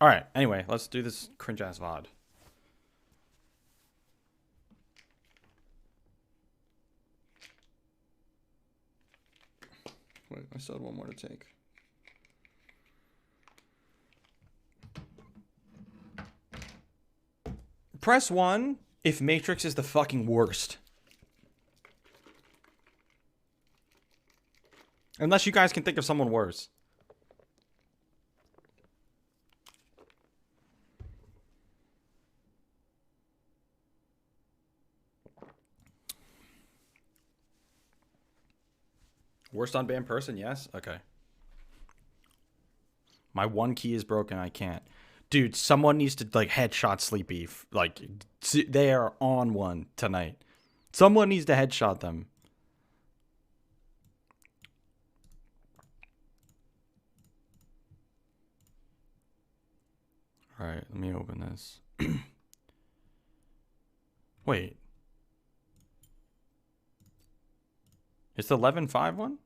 All right. Anyway, let's do this cringe ass VOD. Wait, I still had one more to take. Press 1 if Matrix is the fucking worst. Unless you guys can think of someone worse. Worst unbanned person, yes? Okay. My one key is broken, I can't. Dude, someone needs to, like, headshot Sleepy. Like, they are on one tonight. Someone needs to headshot them. Alright, let me open this. Wait. It's the 11.5 one?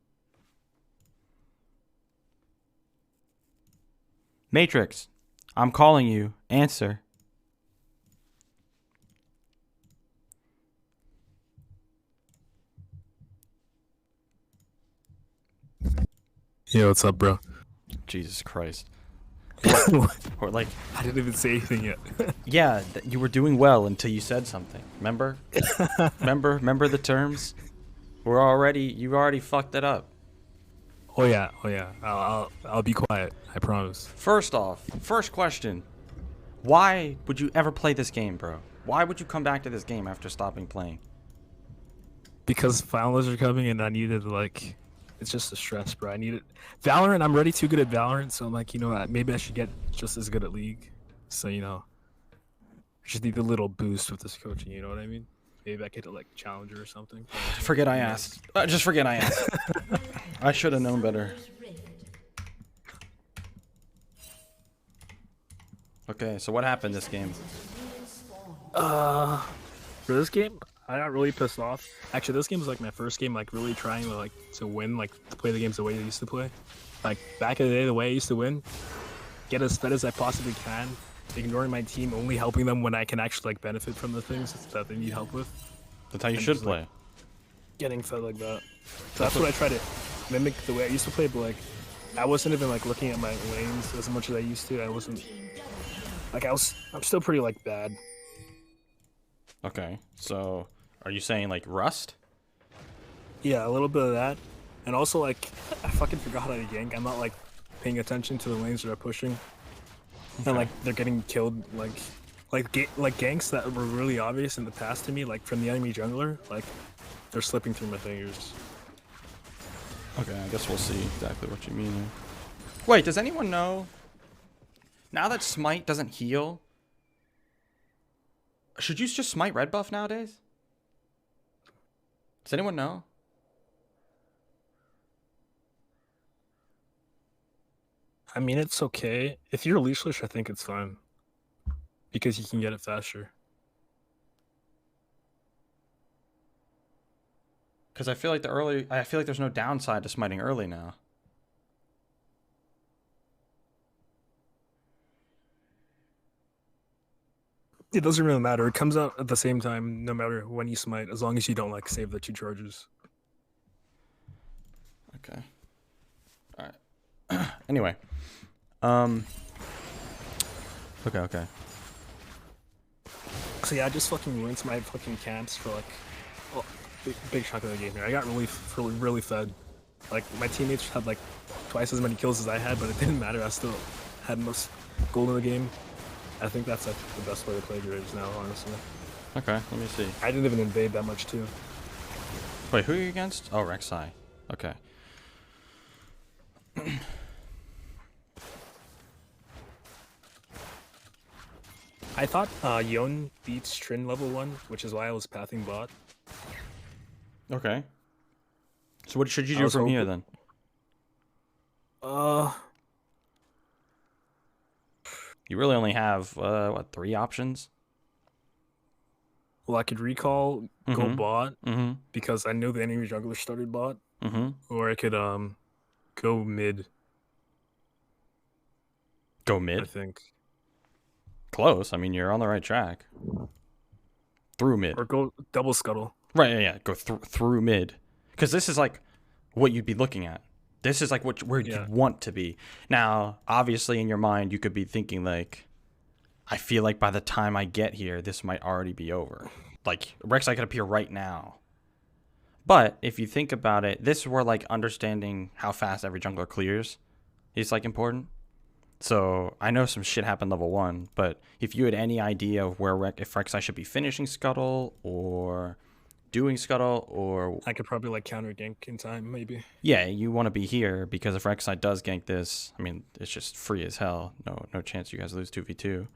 Matrix, I'm calling you. Answer. Yo, what's up, bro? Jesus Christ. Or like, I didn't even say anything yet. yeah, you were doing well until you said something. Remember? Remember the terms? You already fucked it up. Oh yeah. I'll be quiet. I promise. First off, first question. Why would you ever play this game, bro? Why would you come back to this game after stopping playing? Because finals are coming, and I needed it's just a stress, bro. I need it. Valorant. I'm already too good at Valorant, so I'm like, you know what? Maybe I should get just as good at League. So I just need a little boost with this coaching. You know what I mean? Maybe I get like Challenger or something. Forget I asked. Just forget I asked. I should have known better. Okay, so what happened this game? For this game, I got really pissed off. Actually, this game was like my first game, like really trying to win, like to play the games the way I used to play. Like back in the day, the way I used to win, get as fed as I possibly can, ignoring my team, only helping them when I can actually like benefit from the things that they need help with. That's how you should play. Like, getting fed like that. So that's what I try to mimic the way I used to play, but like I wasn't even like looking at my lanes as much as I used to. I wasn't like I'm still pretty like bad. Okay, so are you saying like Rust? Yeah, a little bit of that. And also like I fucking forgot how to gank. I'm not like paying attention to the lanes that are pushing. Okay. And like they're getting killed like ganks that were really obvious in the past to me, like from the enemy jungler, like they're slipping through my fingers. Okay, I guess we'll see exactly what you mean. Wait, does anyone know? Now that Smite doesn't heal, should you just Smite red buff nowadays? Does anyone know? I mean, it's okay. If you're leashless, I think it's fine. Because you can get it faster. Because I feel like there's no downside to smiting early now. It doesn't really matter. It comes out at the same time, no matter when you smite, as long as you don't like save the 2 charges. Okay. All right. Anyway. Okay. So yeah, I just fucking ruined my fucking camps for like big chunk of the game here. I got really fed. Like my teammates had like twice as many kills as I had, but it didn't matter. I still had most gold in the game. I think that's like the best way to play Graves now, honestly. Okay, let me see. I didn't even invade that much too. Wait, who are you against? Oh, Rek'Sai. Okay. I thought Yon beats Trin level 1, which is why I was pathing bot. Okay. So what should you do from here then? You really only have what, 3 options? Well, I could recall, go bot, because I know the enemy jungler started bot, or I could go mid. Go mid? I think. Close. I mean, you're on the right track. Through mid. Or go double scuttle. Right, yeah. Go through mid. Because this is like what you'd be looking at. This is like where you want to be. Now, obviously, in your mind, you could be thinking like, I feel like by the time I get here, this might already be over. Like, Rek'Sai could appear right now. But if you think about it, this is where like understanding how fast every jungler clears is like important. So I know some shit happened level 1, but if you had any idea of where if Rek'Sai should be finishing Scuttle or doing Scuttle, or I could probably like counter gank in time, maybe. yeah, you want to be here because if Rek'Sai does gank this, I mean, it's just free as hell. No chance you guys lose 2v2.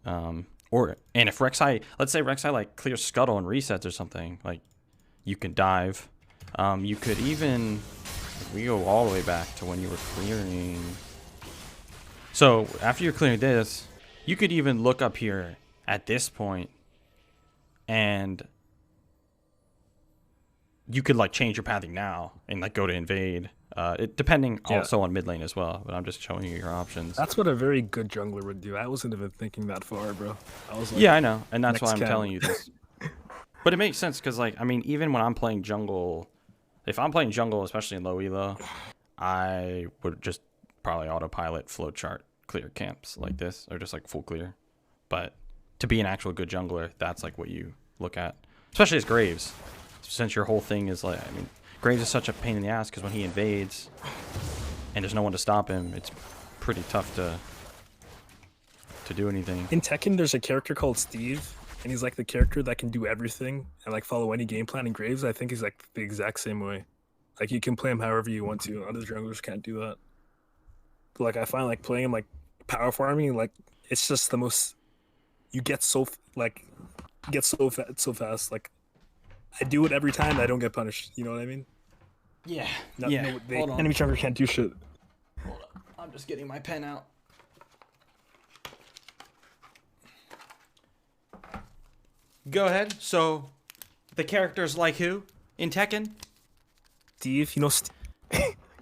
And if Rek'Sai, let's say Rek'Sai like clears Scuttle and resets or something, like you can dive. You could even, we go all the way back to when you were clearing. So after you're clearing this, you could even look up here at this point and you could like change your pathing now and like go to invade. Depending also on mid lane as well, but I'm just showing you your options. That's what a very good jungler would do. I wasn't even thinking that far, bro. I was like, yeah, I know, and that's why I'm telling you this. But it makes sense because, like, I mean, even when I'm playing jungle, if I'm playing jungle, especially in low elo, I would just probably autopilot flowchart clear camps like this, or just like full clear. But to be an actual good jungler, that's like what you look at, especially as Graves, since your whole thing is like, I mean, Graves is such a pain in the ass because when he invades and there's no one to stop him, it's pretty tough to do anything. In Tekken, there's a character called Steve, and he's like the character that can do everything and like follow any game plan. In Graves, I think he's like the exact same way. Like you can play him however you want to. Other junglers can't do that. But like I find like playing him like power farming, like it's just the most. You get so so fast. Like I do it every time. I don't get punished. You know what I mean? Yeah. Enemy jungler can't do shit. Hold up. I'm just getting my pen out. Go ahead. So, the characters like who in Tekken? Steve, you know,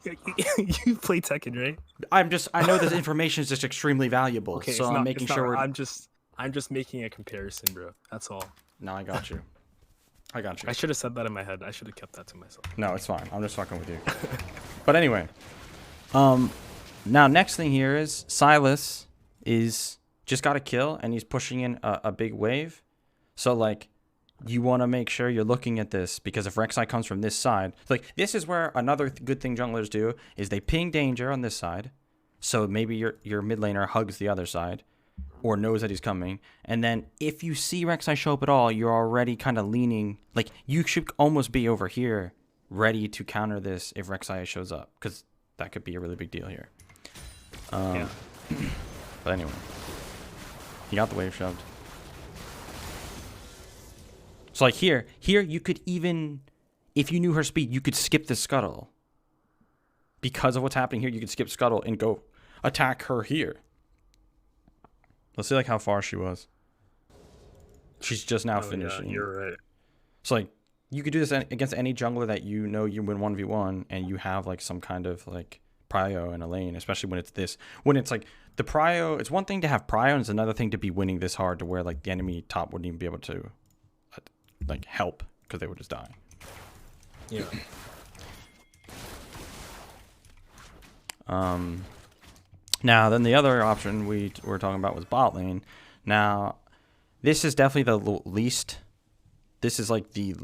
you play Tekken, right? I know this information is just extremely valuable. Okay, so I'm making sure I'm just making a comparison, bro. That's all. No, I got you. I should have said that in my head. I should have kept that to myself. No, it's fine. I'm just fucking with you. But anyway, now next thing here is Silas is just got a kill and he's pushing in a big wave. So like, you want to make sure you're looking at this because if Rek'Sai comes from this side, like this is where another good thing junglers do is they ping danger on this side. So maybe your mid laner hugs the other side or knows that he's coming. And then if you see Rek'Sai show up at all, you're already kind of leaning, like you should almost be over here ready to counter this if Rek'Sai shows up because that could be a really big deal here. Yeah. But anyway, he got the wave shoved. So like here you could even, if you knew her speed, you could skip the scuttle. Because of what's happening here, you could skip scuttle and go attack her here. Let's see like how far she was. She's just now finishing. Yeah, you're right. So like you could do this against any jungler that you know you win 1v1 and you have like some kind of like prio in a lane, especially when it's this. When it's like the prio, it's one thing to have prio and it's another thing to be winning this hard to where like the enemy top wouldn't even be able to like help because they would just die. Yeah. Now then the other option we were talking about was bot lane. Now this is definitely the least. This is like the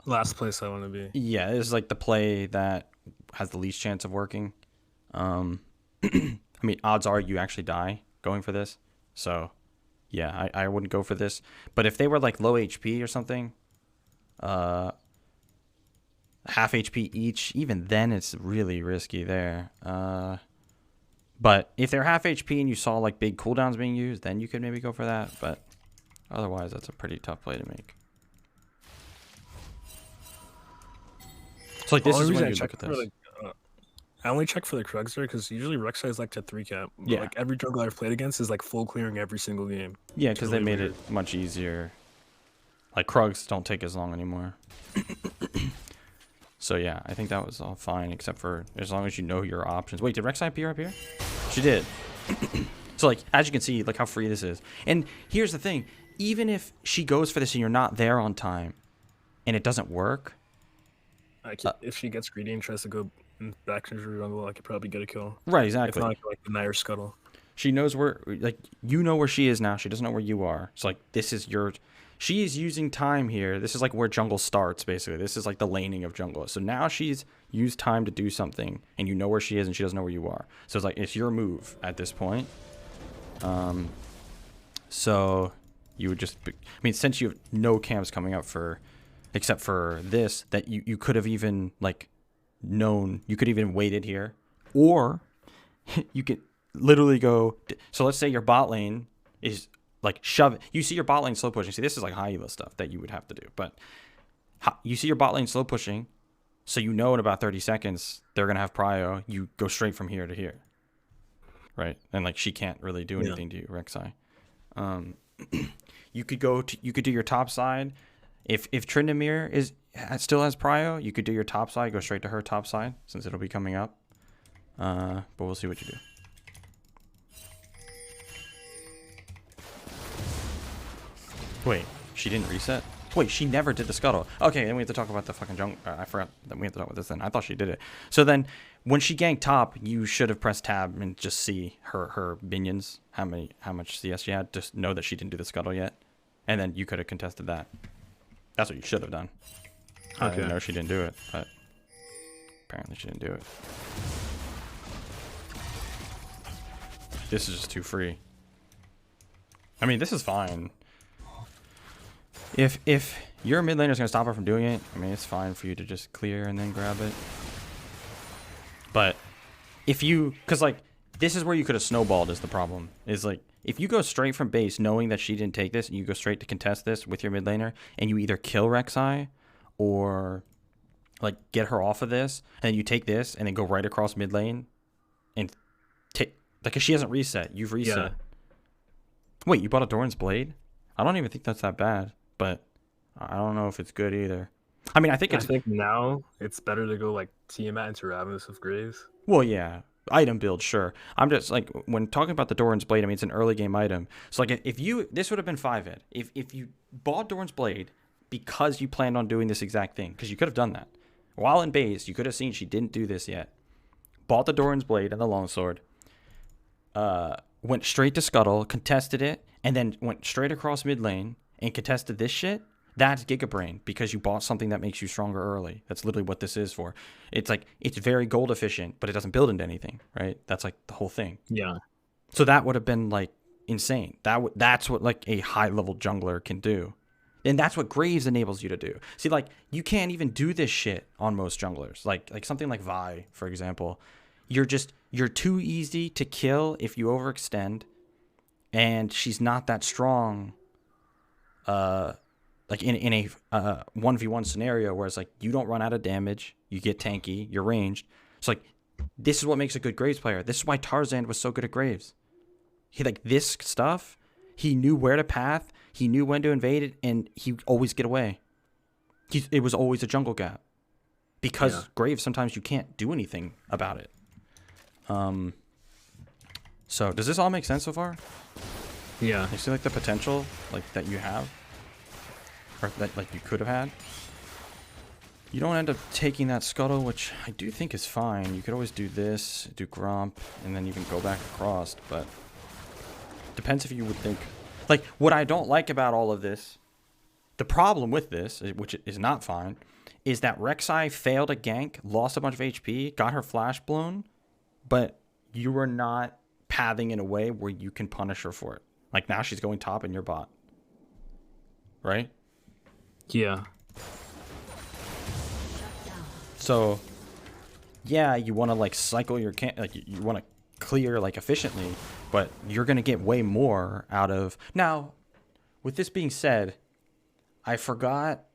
last place I want to be. Yeah, this is like the play that has the least chance of working. I mean, odds are you actually die going for this. So yeah, I wouldn't go for this. But if they were like low HP or something, half HP each, even then it's really risky there. But if they're half HP and you saw like big cooldowns being used, then you could maybe go for that. But otherwise, that's a pretty tough play to make. So like this is when you look at this. I only check for the Krugs because usually Rek'Sai is like to 3 cap. Yeah. Like every jungler I've played against is like full clearing every single game. Yeah, because they made it much easier. Like Krugs don't take as long anymore. So yeah, I think that was all fine except for as long as you know your options. Wait, did Rek'Sai appear up here? She did. So like as you can see, like how free this is. And here's the thing: even if she goes for this and you're not there on time, and it doesn't work, Like if she gets greedy and tries to go back into her jungle, I could probably get a kill. right? If Exactly. not, I could, like deny her scuttle. She knows where, like, you know where she is now. She doesn't know where you are. It's like, this is your, she is using time here. This is like where jungle starts, basically. This is like the laning of jungle. So now she's used time to do something, and you know where she is, and she doesn't know where you are. So it's like, it's your move at this point. So you would just, I mean, since you have no camps coming up for, except for this, that you could have even, like, known, you could even waited here. Or you could literally go, so let's say your bot lane is like you see your bot lane slow pushing. See, this is like high elo stuff that you would have to do, but you see your bot lane slow pushing, so you know in about 30 seconds they're gonna have prio. You go straight from here to here, right? And like she can't really do anything to you, Rek'Sai. You could do your top side. If Tryndamere still has prio, you could do your top side, go straight to her top side since it'll be coming up. But we'll see what you do. Wait, she didn't reset? Wait, she never did the scuttle. Okay, then we have to talk about the fucking jungle. I forgot that we have to talk about this then. I thought she did it. So then, when she ganked top, you should have pressed tab and just see her minions, how much CS she had, just know that she didn't do the scuttle yet. And then you could have contested that. That's what you should have done. Okay. I didn't know she didn't do it, but apparently she didn't do it. This is just too free. I mean, this is fine. If your mid laner is going to stop her from doing it, I mean, it's fine for you to just clear and then grab it. But if you, because like, this is where you could have snowballed is the problem. Is like, if you go straight from base knowing that she didn't take this and you go straight to contest this with your mid laner and you either kill Rek'Sai or like get her off of this and then you take this and then go right across mid lane and take, like, cause she hasn't reset. You've reset. Yeah. Wait, you bought a Doran's Blade? I don't even think that's that bad, but I don't know if it's good either. I mean, I think now it's better to go like Tiamat into Ravenous of Graves. Well, yeah. Item build, sure. I'm just like, when talking about the Doran's Blade, I mean, it's an early game item. So like, if you, this would have been 5-ed. If you bought Doran's Blade because you planned on doing this exact thing, because you could have done that. While in base, you could have seen she didn't do this yet. Bought the Doran's Blade and the Longsword. Went straight to Scuttle, contested it, and then went straight across mid lane and contested this shit. That's Gigabrain, because you bought something that makes you stronger early. That's literally what this is for. It's like, it's very gold efficient, but it doesn't build into anything, right? That's like the whole thing. Yeah. So that would have been like insane. That's what like a high level jungler can do. And that's what Graves enables you to do. See, like, you can't even do this shit on most junglers. Like something like Vi, for example. You're too easy to kill if you overextend, and she's not that strong. Like in a 1v1 scenario where it's like you don't run out of damage, you get tanky, you're ranged. So like, this is what makes a good Graves player. This is why Tarzan was so good at Graves. He, like, this stuff, he knew where to path, he knew when to invade it, and he'd always get away. It was always a jungle gap. Because Graves, sometimes you can't do anything about it. So does this all make sense so far? Yeah. You see like the potential like that you have? Or that like you could have had? You don't end up taking that scuttle, which I do think is fine. You could always do this, do Gromp, and then you can go back across, but depends if you would think. Like, what I don't like about all of this, the problem with this, which is not fine, is that Rek'Sai failed a gank, lost a bunch of HP, got her flash blown, but you were not pathing in a way where you can punish her for it. Like, now she's going top in your bot. Right? Yeah. So, yeah, you want to, like, cycle your like, you want to clear, like, efficiently, but you're going to get way more out of... Now, with this being said, I forgot...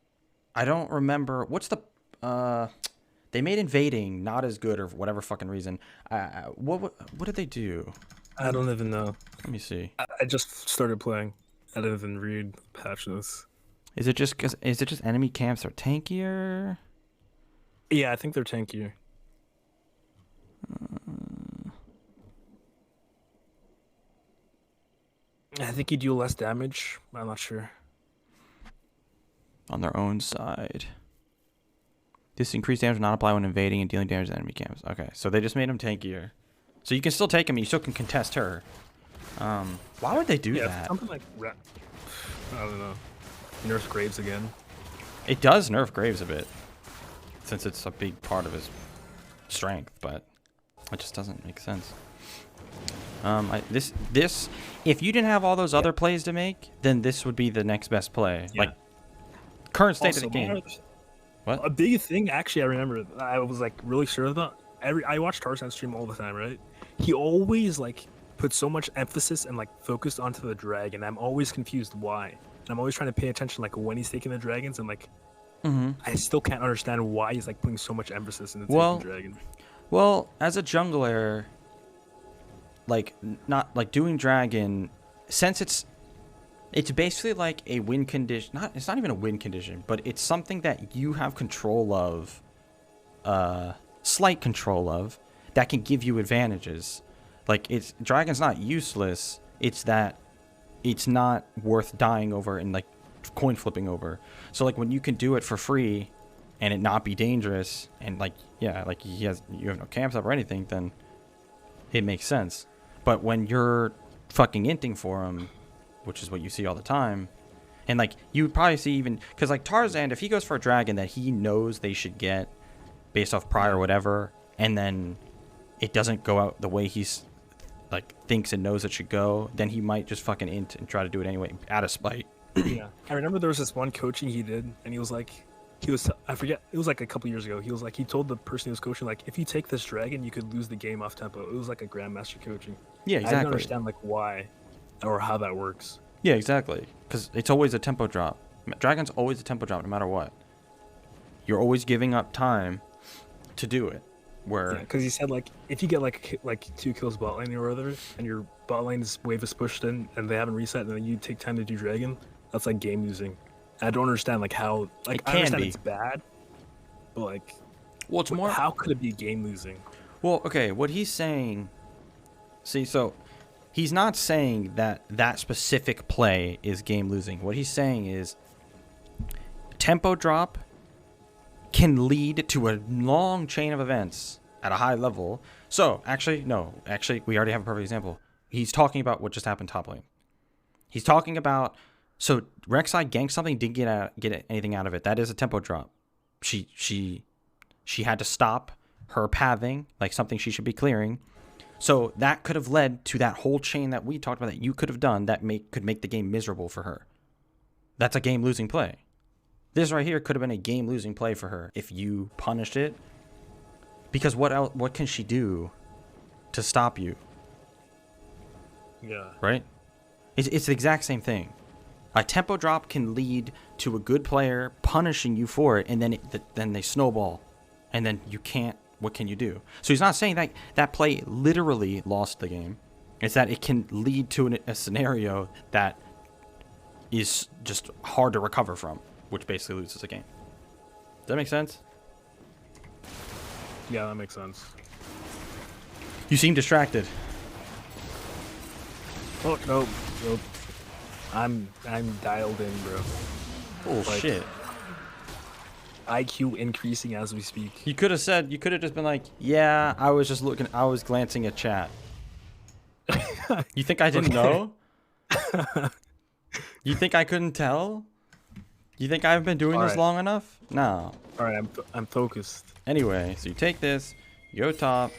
I don't remember... What's the... They made invading not as good or for whatever fucking reason. What did they do? I don't even know. Let me see. I just started playing. I didn't even read patches. Is it just enemy camps are tankier? Yeah, I think they're tankier. I think you do less damage. I'm not sure. On their own side. This increased damage will not apply when invading and dealing damage to enemy camps. Okay, so they just made him tankier. So you can still take him, you still can contest her. Why would they do that? Something like I don't know. Nerf Graves again. It does nerf Graves a bit, since it's a big part of his strength, but it just doesn't make sense. This, if you didn't have all those other plays to make, then this would be the next best play. Yeah. Like, current state Also, of the game. What? A big thing, actually, I remember. I was like really sure about. I watch Tarzan stream all the time, right? He always like put so much emphasis and like focused onto the dragon. I'm always confused why. And I'm always trying to pay attention like when he's taking the dragons and like. I still can't understand why he's like putting so much emphasis into taking dragon. Well, as a jungler, like not like doing dragon, since it's basically like a win condition. It's not even a win condition, but it's something that you have control of, slight control of, that can give you advantages. Like dragon's not useless. It's that it's not worth dying over and like coin flipping over. So like when you can do it for free and it not be dangerous and like like you have no camps up or anything, then it makes sense. But when you're fucking inting for him, which is what you see all the time, and like you would probably see even because like Tarzan, if he goes for a dragon that he knows they should get based off prior whatever, and then it doesn't go out the way he's like thinks and knows it should go, then he might just fucking int and try to do it anyway out of spite. Yeah, I remember there was this one coaching he did, and he was like, I forget, it was like a couple years ago. He was like, he told the person he was coaching, like, if you take this dragon, you could lose the game off tempo. It was like a grandmaster coaching. Yeah, exactly. I didn't understand like why, or how that works. Yeah, exactly. Because it's always a tempo drop. Dragon's always a tempo drop, no matter what. You're always giving up time to do it. Where because he said like if you get like 2 kills bot lane or whatever, and your bot lane's wave is pushed in and they haven't reset, and then you take time to do dragon, that's like game losing. I don't understand like how like it I can understand be. It's bad, but like well, it's more. How could it be game losing? Well, okay, what he's saying. See, so he's not saying that specific play is game losing. What he's saying is tempo drop can lead to a long chain of events at a high level. So, actually, we already have a perfect example. He's talking about what just happened top lane. He's talking about, so Rek'Sai ganked something, didn't get anything out of it. That is a tempo drop. She had to stop her pathing, like something she should be clearing. So that could have led to that whole chain that we talked about that you could have done that could make the game miserable for her. That's a game-losing play. This right here could have been a game-losing play for her if you punished it. Because what can she do to stop you? Yeah. Right? It's the exact same thing. A tempo drop can lead to a good player punishing you for it, and then they snowball, and then you can't. What can you do? So he's not saying that play literally lost the game. It's that it can lead to a scenario that is just hard to recover from, which basically loses a game. Does that make sense? Yeah, that makes sense. You seem distracted. Oh nope. I'm dialed in, bro. Oh shit. IQ increasing as we speak. You could have just been like, yeah, I was glancing at chat. You think I didn't know? You think I couldn't tell? You think I've been doing this long enough? No. All right, I'm focused. Anyway, so you take this, you go top.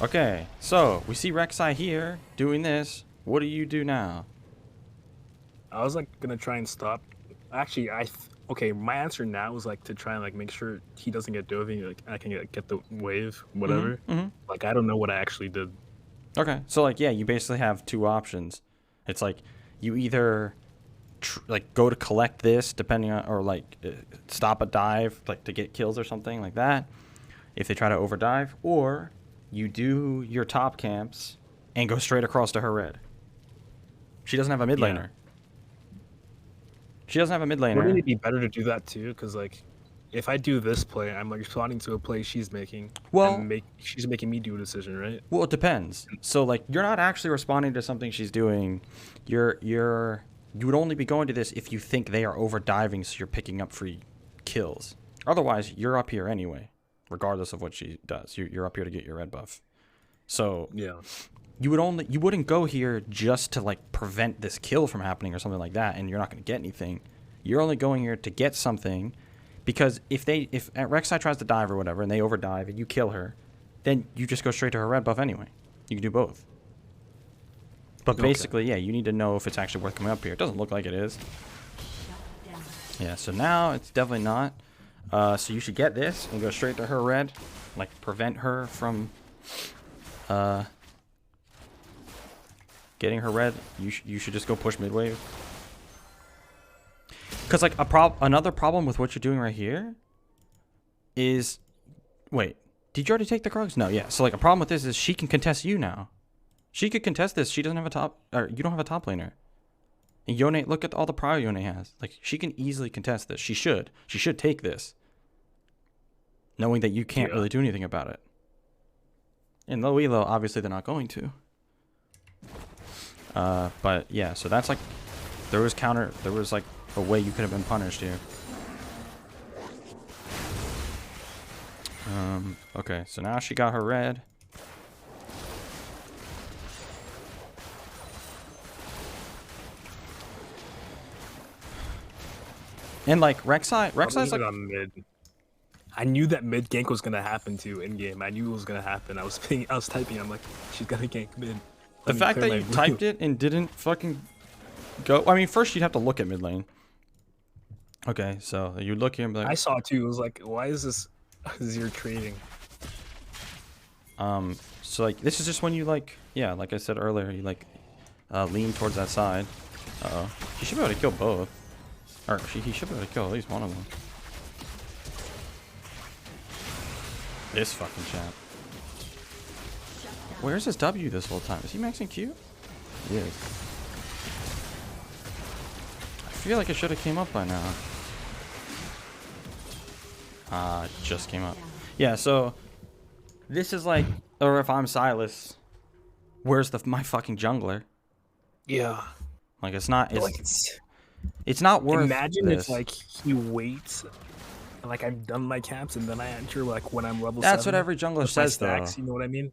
Okay, so we see Rek'Sai here doing this. What do you do now? I was like gonna try and stop. Actually, okay. My answer now is like to try and like make sure he doesn't get dovey. Like I can get the wave, whatever. Like I don't know what I actually did. Okay, so like yeah, you basically have two options. It's like you either like go to collect this, depending on, or like stop a dive, like to get kills or something like that. If they try to overdive, or you do your top camps and go straight across to her red. She doesn't have a mid laner. She doesn't have a mid laner. Wouldn't it be better to do that too? Because like, if I do this play, I'm like responding to a play she's making. Well- and she's making me do a decision, right? Well, it depends. So like you're not actually responding to something she's doing. You would only be going to this if you think they are over diving, so you're picking up free kills. Otherwise, you're up here anyway, regardless of what she does. You're up here to get your red buff. So Yeah. you wouldn't go here just to like prevent this kill from happening or something like that, and you're not going to get anything. You're only going here to get something, because if Rek'Sai tries to dive or whatever and they overdive and you kill her, then you just go straight to her red buff anyway. You can do both. But basically, yeah, you need to know if it's actually worth coming up here. It doesn't look like it is. Yeah, so now it's definitely not. So you should get this and go straight to her red, like prevent her from getting her red. You should just go push mid wave. Because like another problem with what you're doing right here is, wait, did you already take the Krugs? No, yeah. So like a problem with this is she can contest you now. She could contest this. She doesn't have a top, or you don't have a top laner. And Yone, look at all the prior Yone has. Like she can easily contest this. She should take this, knowing that you can't really do anything about it. In low elo, obviously they're not going to. But yeah, so that's like, there was like a way you could have been punished here. Okay, so now she got her red. And like Rek'Sai's like on mid. I knew that mid gank was gonna happen too in game. I knew it was gonna happen. I was typing. I'm like, she's gonna gank mid. The fact that you typed it and didn't fucking go. I mean, first you'd have to look at mid lane. Okay, so you look here and be like, I saw it too. It was like, why is this zero trading? So like this is just when you like, yeah, like I said earlier, you like lean towards that side. Uh-oh. He should be able to kill both. Or he should be able to kill at least one of them. This fucking chap. Where's his W this whole time? Is he maxing Q? He is. I feel like it should have came up by now. It just came up. Yeah, so this is like, or if I'm Silas, where's my fucking jungler? Yeah. Like it's not. Like It's not worth. Imagine this. if like he waits, and, like I've done my camps, and then I enter like when I'm level. That's 7 what every jungler says, stacks, though. You know what I mean?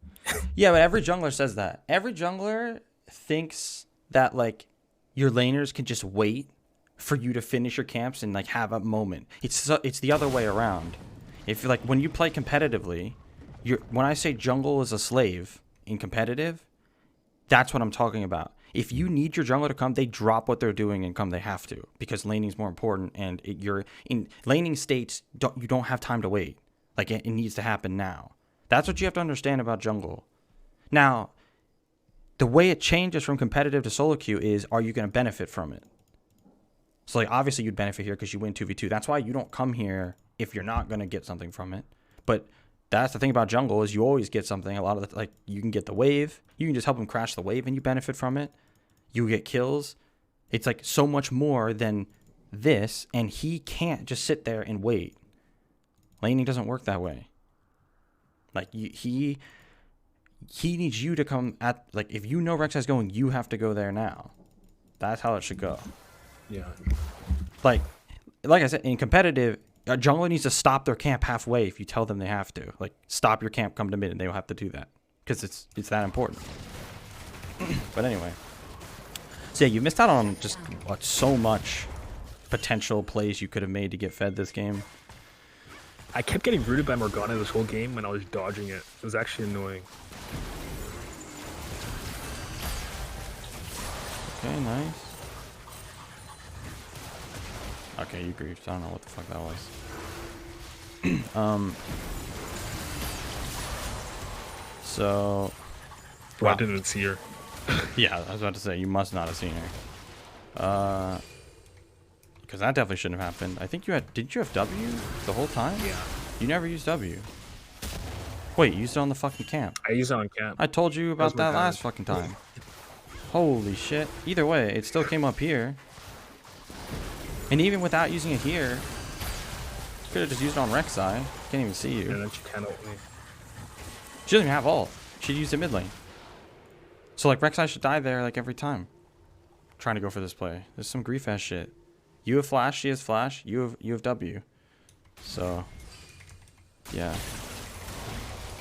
Yeah, but every jungler says that. Every jungler thinks that like your laners can just wait for you to finish your camps and like have a moment. It's the other way around. If like when you play competitively, when I say jungle is a slave in competitive, that's what I'm talking about. If you need your jungler to come, they drop what they're doing and come. They have to, because laning is more important, and you're in laning states. You don't have time to wait. Like it needs to happen now. That's what you have to understand about jungle. Now, the way it changes from competitive to solo queue is, are you going to benefit from it? So like obviously you'd benefit here because you win 2v2. That's why you don't come here if you're not going to get something from it. But that's the thing about jungle, is you always get something. A lot of like you can get the wave. You can just help them crash the wave and you benefit from it. You get kills. It's like so much more than this, and he can't just sit there and wait. Laning doesn't work that way. Like he needs you to come at, like if you know Rek'Sai's going, you have to go there now. That's how it should go. Yeah. Like I said, in competitive, a jungler needs to stop their camp halfway if you tell them they have to. Like stop your camp, come to mid, and they will have to do that because it's that important. But anyway. So yeah, you missed out on just so much potential plays you could have made to get fed this game. I kept getting rooted by Morgana this whole game when I was dodging it. It was actually annoying. Okay, nice. Okay, you griefed. I don't know what the fuck that was. So. Well, wow. I didn't see her. Yeah, I was about to say, you must not have seen her. Because that definitely shouldn't have happened. I think you had, did you have W the whole time? Yeah. You never used W. Wait, you used it on the fucking camp. I used it on camp. I told you about that last fucking time. Holy shit. Either way, it still came up here. And even without using it here, Could have just used it on Rek'Sai. Can't even see you. And then she can't ult me. She doesn't even have ult. She used it mid lane. So like Rek'Sai should die there like every time. Trying to go for this play. There's some grief ass shit. You have flash, she has flash, you have W. So yeah.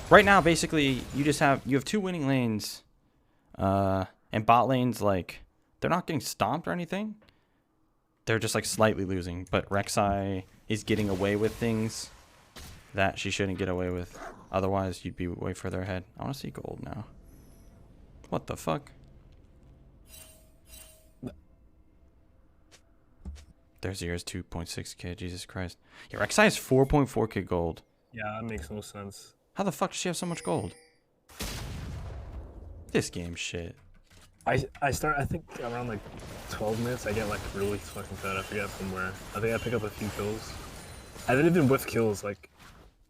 Right now basically you have 2 winning lanes. And bot lanes, like, they're not getting stomped or anything. They're just like slightly losing. But Rek'Sai is getting away with things that she shouldn't get away with. Otherwise, you'd be way further ahead. I want to see gold now. What the fuck? There's yours, 2.6k. Jesus Christ. Yeah, Rek'Sai is 4.4k gold. Yeah, that makes no sense. How the fuck does she have so much gold? This game shit. I think around like 12 minutes I get like really fucking fed. I forget from where. I think I pick up a few kills. I didn't even with kills. Like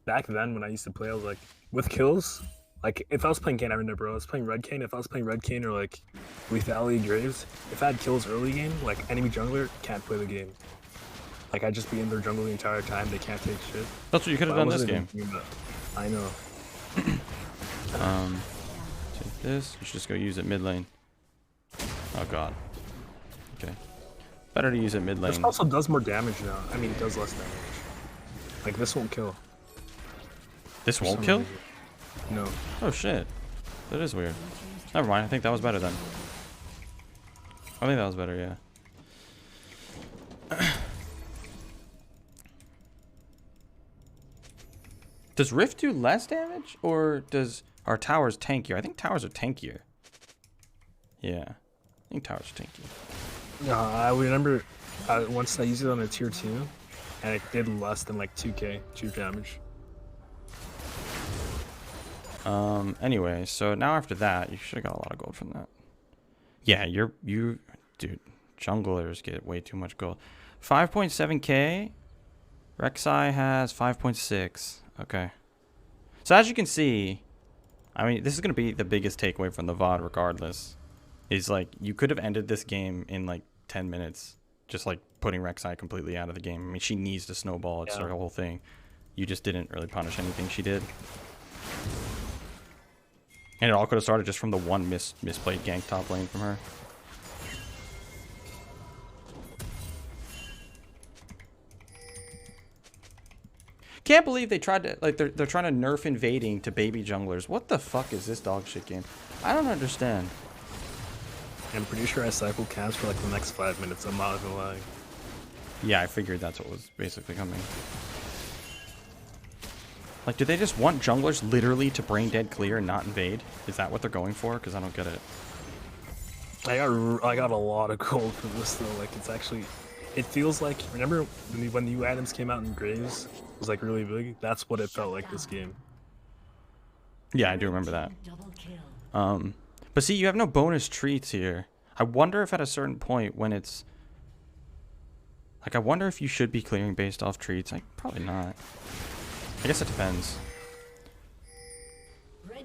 back then when I used to play, I was like with kills. Like if I was playing Kane, I remember I was playing Red Kane. If I was playing Red Kane or like Lethality Graves, if I had kills early game, like enemy jungler can't play the game. Like I'd just be in their jungle the entire time. They can't take shit. That's what you could have done this game. I know. Take this. You should just go use it mid lane. Oh god. Okay. Better to use it mid lane. This also does more damage now. I mean, it does less damage. Like this won't kill. This won't kill? Reason. No. Oh shit. That is weird. Never mind. I think that was better then. I think that was better, yeah. Does Rift do less damage, or does our towers tankier? I think towers are tankier. Yeah, I think towers are tankier. No, I remember once I used it on a tier 2, and it did less than like 2k damage. Anyway, so now after that, you should have got a lot of gold from that. Yeah, dude, junglers get way too much gold. 5.7k. Rek'Sai has 5.6. Okay. So as you can see, I mean, this is going to be the biggest takeaway from the VOD regardless. Is like, you could have ended this game in like 10 minutes. Just like putting Rek'Sai completely out of the game. I mean, she needs to snowball. It's her whole thing. You just didn't really punish anything she did. And it all could have started just from the one misplayed gank top lane from her. Can't believe they tried to, like, they're trying to nerf invading to baby junglers. What the fuck is this dog shit game? I don't understand. I'm pretty sure I cycle camps for like the next 5 minutes. I'm not even lying. Yeah, I figured that's what was basically coming. Like, do they just want junglers literally to brain dead clear and not invade? Is that what they're going for? Because I don't get it. I got a lot of gold for this though. Like it's actually, it feels like, remember when new items came out in Graves was like really big? That's what it felt like this game. Yeah, I do remember that. But see, you have no bonus treats here. I wonder if at a certain point when it's like, I wonder if you should be clearing based off treats. Like, probably not. I guess it depends.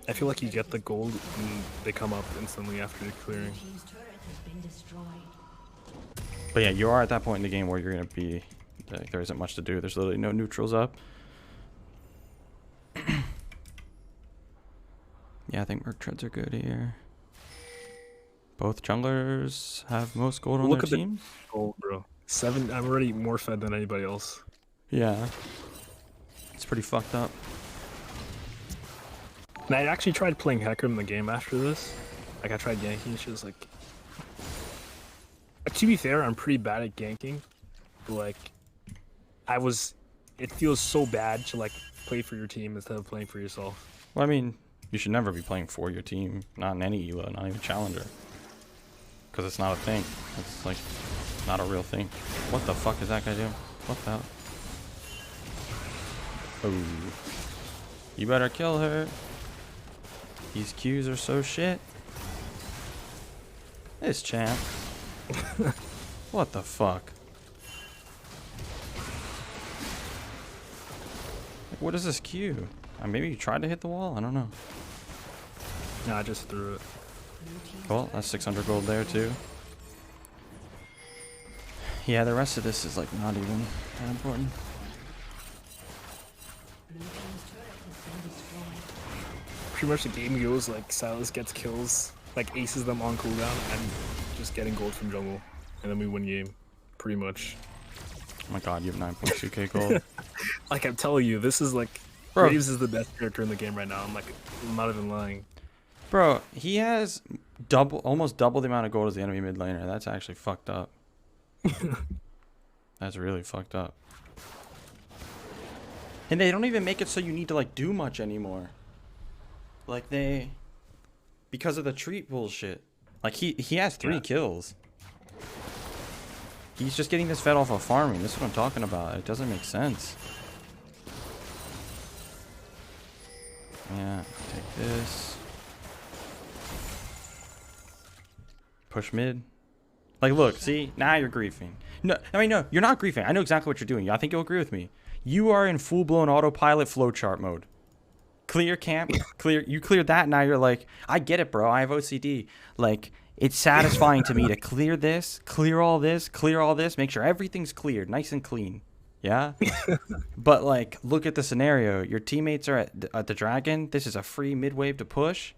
I feel like you get the gold and they come up instantly after you're clearing. But yeah, you are at that point in the game where you're going to be, like, there isn't much to do. There's literally no neutrals up. Yeah, I think Merc Treads are good here. Both junglers have most gold on their teams. Gold, bro. 7. I'm already more fed than anybody else. Yeah. It's pretty fucked up. And I actually tried playing Hecarim in the game after this. Like, I tried ganking. She was like... To be fair, I'm pretty bad at ganking. But, like, it feels so bad to, like, play for your team instead of playing for yourself. Well, I mean, you should never be playing for your team. Not in any ELO, not even Challenger. Because it's not a thing. It's, like, not a real thing. What the fuck is that guy doing? What the hell? Oh. You better kill her. These Qs are so shit. This champ. What the fuck? What is this Q? Maybe you tried to hit the wall? I don't know. No, I just threw it. Well, that's 600 gold there too. Yeah, the rest of this is like not even that important. pretty much the game goes like Silas gets kills, like aces them on cooldown, and just getting gold from jungle, and then we win game, pretty much. Oh my god, you have 9.2k gold. Like I'm telling you, this is like Bro. Graves is the best character in the game right now. I'm not even lying. Bro, he has almost double the amount of gold as the enemy mid laner. That's actually fucked up. That's really fucked up. And they don't even make it so you need to like do much anymore. Like because of the treat bullshit. Like he has 3 kills. He's just getting this fed off of farming. This is what I'm talking about. It doesn't make sense. Yeah, take this. Push mid. Like, look, see? Now you're griefing. No, I mean, no, you're not griefing. I know exactly what you're doing. I think you'll agree with me. You are in full-blown autopilot flowchart mode. Clear camp, clear. You cleared that, now you're like, I get it, bro. I have OCD. Like, it's satisfying to me to clear this, clear all this, make sure everything's cleared, nice and clean. Yeah? But, like, look at the scenario. Your teammates are at the dragon. This is a free mid-wave to push.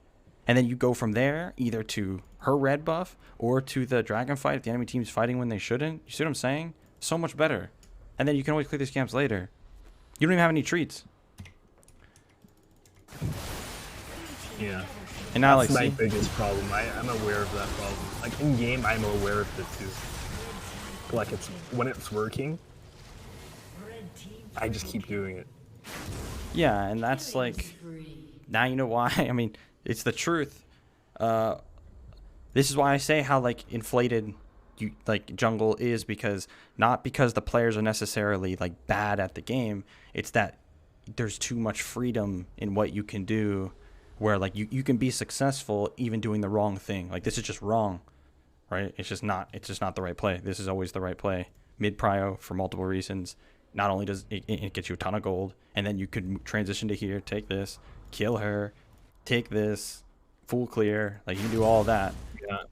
And then you go from there either to her red buff or to the dragon fight if the enemy team's fighting when they shouldn't. You see what I'm saying? So much better. And then you can always clear these camps later. You don't even have any treats. Yeah. And now, That's like, my biggest problem. I'm aware of that problem. Like in game, I'm aware of it too. Like when it's working, I just keep doing it. yeah, and that's like, now you know why. I mean, it's the truth. This is why I say how like inflated jungle is, because not because the players are necessarily like bad at the game. It's that there's too much freedom in what you can do, where like you can be successful even doing the wrong thing. Like this is just wrong, right? It's just not the right play. This is always the right play. Mid prio for multiple reasons. Not only does it get you a ton of gold, and then you could transition to here, take this, kill her, take this, full clear. Like you can do all that. Yeah.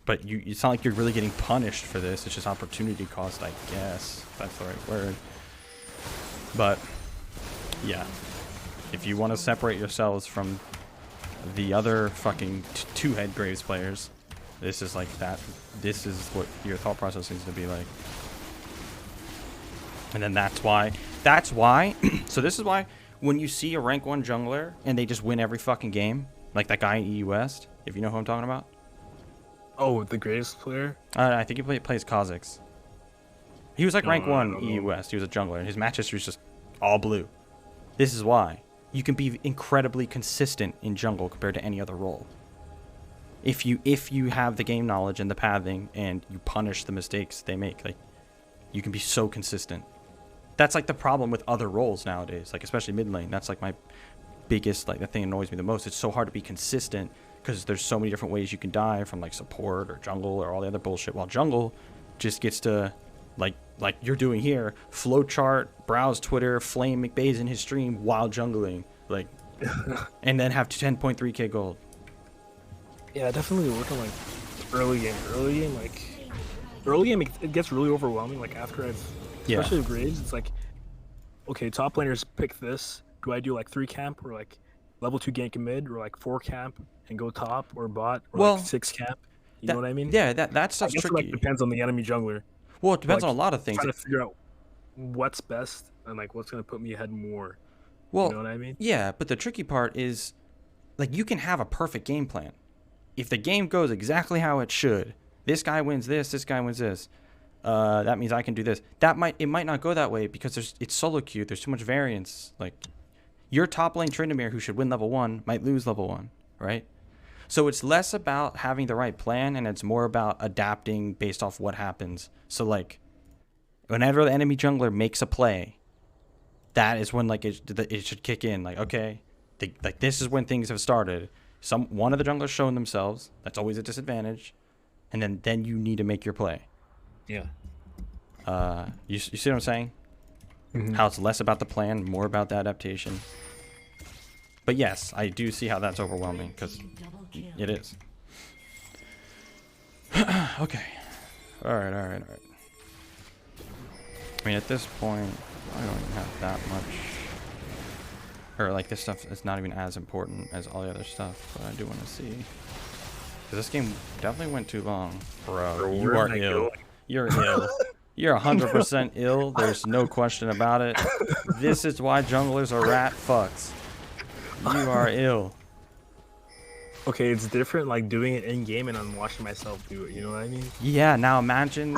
But it's not like you're really getting punished for this. It's just opportunity cost, I guess. If that's the right word. But yeah, if you want to separate yourselves from the other fucking two-head Graves players, this is like that. This is what your thought process needs to be like. And then that's why. So this is why when you see a rank 1 jungler and they just win every fucking game, like that guy in EU West, if you know who I'm talking about. Oh, the Graves player? I think he plays Kha'Zix. He was like rank 1 EU know. West. He was a jungler, and his match history was just all blue. This is why. You can be incredibly consistent in jungle compared to any other role. If you have the game knowledge and the pathing, and you punish the mistakes they make, like you can be so consistent. That's like the problem with other roles nowadays, like especially mid lane. That's like my biggest, like the thing that annoys me the most. It's so hard to be consistent because there's so many different ways you can die, from like support or jungle or all the other bullshit, while jungle just gets to like you're doing here, flowchart, browse Twitter, flame McBays in his stream while jungling, like and then have 10.3k gold. Yeah, definitely work on like early game. Early game it gets really overwhelming. Like after especially with Graves, it's like, okay, top laners pick this. Do I do like 3 camp or like level 2 gank in mid, or like 4 camp and go top, or bot, or like 6 camp? You know what I mean? Yeah, that stuff's I guess tricky. it like depends on the enemy jungler. Well, it depends Like, on a lot of things. Trying to figure out what's best and like what's gonna put me ahead more. Well, you know what I mean? Yeah, but the tricky part is, like, you can have a perfect game plan. If the game goes exactly how it should, this guy wins this guy wins this. That means I can do this. It might not go that way because it's solo queue. There's too much variance. Like, your top lane Tryndamere, who should win level 1, might lose level 1, right? So it's less about having the right plan, and it's more about adapting based off what happens. So, like, whenever the enemy jungler makes a play, that is when, like, it should kick in. Like, okay, this is when things have started. One of the junglers showing themselves. That's always a disadvantage. And then you need to make your play. Yeah. You see what I'm saying? Mm-hmm. How it's less about the plan, more about the adaptation. But yes, I do see how that's overwhelming, because it is. Okay. All right. I mean, at this point, I don't even have that much. Or like this stuff is not even as important as all the other stuff, but I do want to see. Cause this game definitely went too long, bro. You are ill. You're ill. You're 100% ill. There's no question about it. This is why junglers are rat fucks. You are ill. Okay, it's different like doing it in game and I'm watching myself do it. You know what I mean? Yeah. Now imagine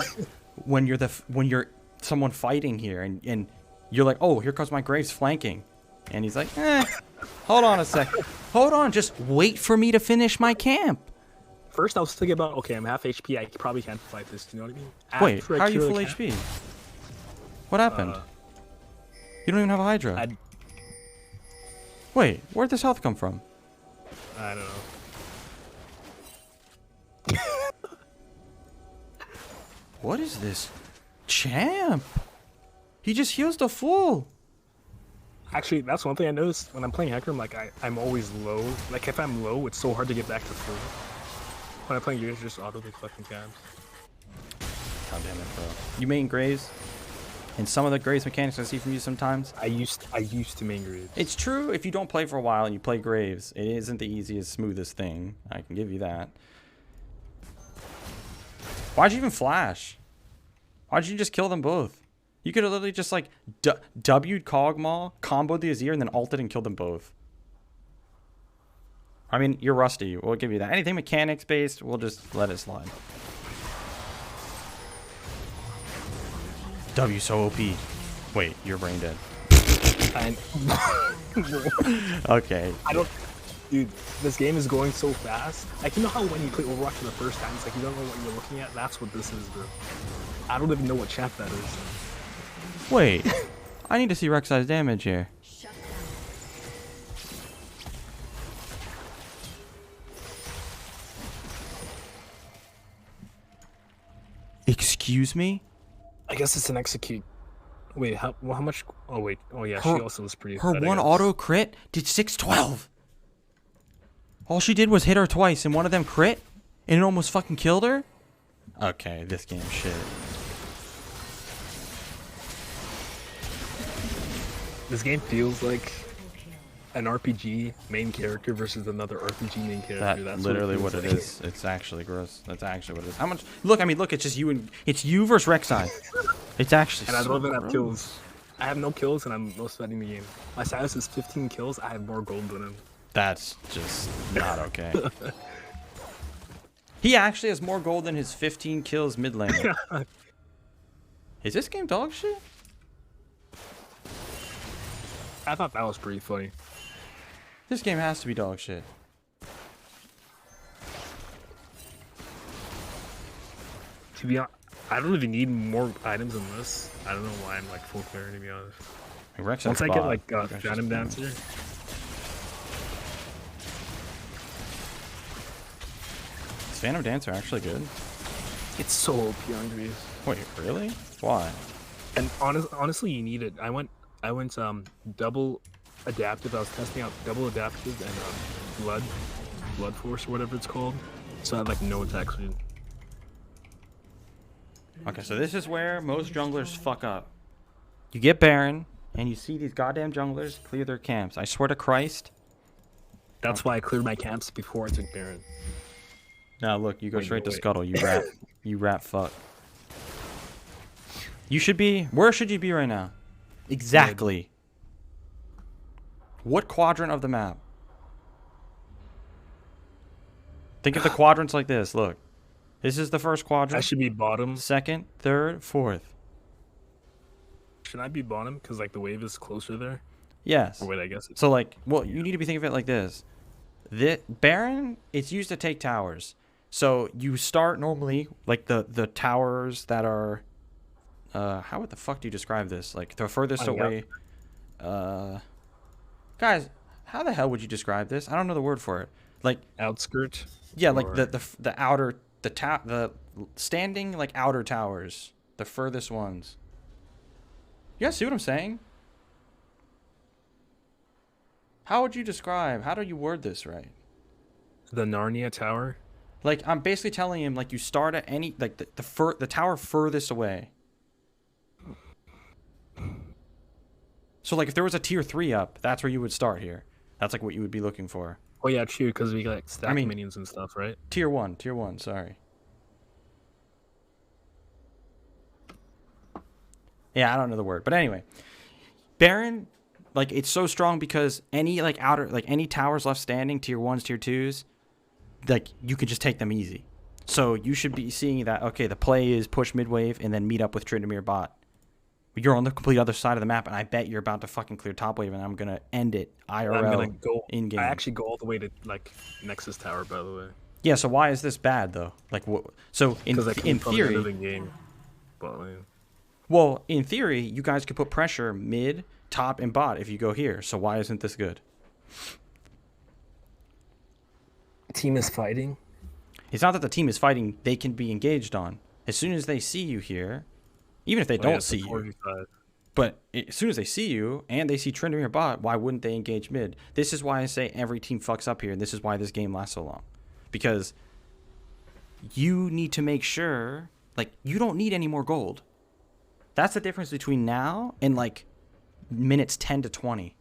when you're someone fighting here and you're like, oh, here comes my Graves flanking, and he's like, hold on a sec. Hold on. Just wait for me to finish my camp. First, I was thinking about, okay, I'm half HP. I probably can't fight this. You know what I mean? Wait, After I how are you cure full the camp, HP? What happened? You don't even have a Hydra. I'd- Wait, where'd this health come from? I don't know. What is this? Champ! He just heals the full. Actually, that's one thing I noticed when I'm playing Hecarim. Like, I'm always low. Like, if I'm low, it's so hard to get back to full. When I'm playing you, it's just auto collecting camps. God damn it, bro. You main Graves? And some of the Graves mechanics I see from you sometimes. I used to main Graves. It's true if you don't play for a while and you play Graves. It isn't the easiest, smoothest thing. I can give you that. Why'd you even flash? Why'd you just kill them both? You could have literally just like W'd Kog'Maw, comboed the Azir, and then ulted and killed them both. I mean, you're rusty. We'll give you that. Anything mechanics based, we'll just let it slide. W so OP. Wait, you're brain dead. Okay. I don't... Dude, this game is going so fast. Like, you know how when you play Overwatch for the first time, it's like you don't know what you're looking at? That's what this is, bro. I don't even know what champ that is. Wait. I need to see Rek'Sai's damage here. Excuse me? I guess it's an execute. Wait, how much? Oh, wait. Oh, yeah, Her- she also was pretty Her good, I one guess. auto crit did 612. All she did was hit her twice, and one of them crit, and it almost fucking killed her? Okay, this game shit. This game feels like an RPG main character versus another RPG main character. That's That's literally what feels it like. is. It's actually gross. That's actually what it is. How much? Look, I mean, look. It's just you and it's you versus Rek'Sai. It's actually. And I don't even have gross. kills. I have no kills, and I'm most spending the game. My status is 15 kills. I have more gold than him. That's just not okay. He actually has more gold than his 15 kills mid lane. Is this game dog shit? I thought that was pretty funny. This game has to be dog shit. To be honest, I don't even need more items than this. I don't know why I'm like full clear, to be honest. Rek'Sai's Once I get bot. like Rek'Sai's Phantom bot. Dancer, Is Phantom Dancer actually good? it's so OP on Grease. Wait, really? Why? And honestly, you need it. I went double adaptive. I was testing out double adaptive and blood force or whatever it's called. So I had like no attack speed. Okay, so this is where most junglers fuck up. You get Baron, and you see these goddamn junglers clear their camps. I swear to Christ. That's why I cleared my camps before I took Baron. Now look, you go Wait, straight to wait. Scuttle. You rat. You rat fuck. You should be. Where should you be right now? Exactly. What quadrant of the map? Think of the quadrants like this. Look. This is the first I quadrant. should be bottom. Second, third, fourth. Should I be bottom? Because like the wave is closer there. Yes. Or wait, I guess it's So like, well, you need to be thinking of it like this. The Baron, it's used to take towers. So you start normally like the towers that are how the fuck do you describe this? Like the furthest On the away. Guys, how the hell would you describe this? I don't know the word for it. Like outskirt. yeah, like or- the outer the standing like outer towers, the furthest ones. You guys see what I'm saying? How would you describe? How do you word this right? the Narnia Tower. Like I'm basically telling him like you start at any like the tower furthest away. So like if there was a tier 3 up, that's where you would start here. That's like what you would be looking for. Oh yeah, true, because we got like, stack I mean, minions and stuff, right? Tier 1, sorry. Yeah, I don't know the word. But anyway, Baron, like it's so strong because any like any towers left standing, tier 1s, tier 2s, like you could just take them easy. So you should be seeing that, okay, the play is push mid wave and then meet up with Tryndamere bot. You're on the complete other side of the map, and I bet you're about to fucking clear top wave, and I'm gonna end it IRL. I'm gonna go in game. I actually go all the way to like Nexus Tower, by the way. Yeah. So why is this bad though? Like what? So in theory, the game, but, well, in theory, you guys could put pressure mid, top, and bot if you go here. So why isn't this good? team is fighting. It's not that the team is fighting; they can be engaged on. As soon as they see you here, even if they don't see you. But as soon as they see you and they see Tryndamere bot, why wouldn't they engage mid? This is why I say every team fucks up here, and this is why this game lasts so long. Because you need to make sure, like, you don't need any more gold. That's the difference between now and, like, minutes 10 to 20.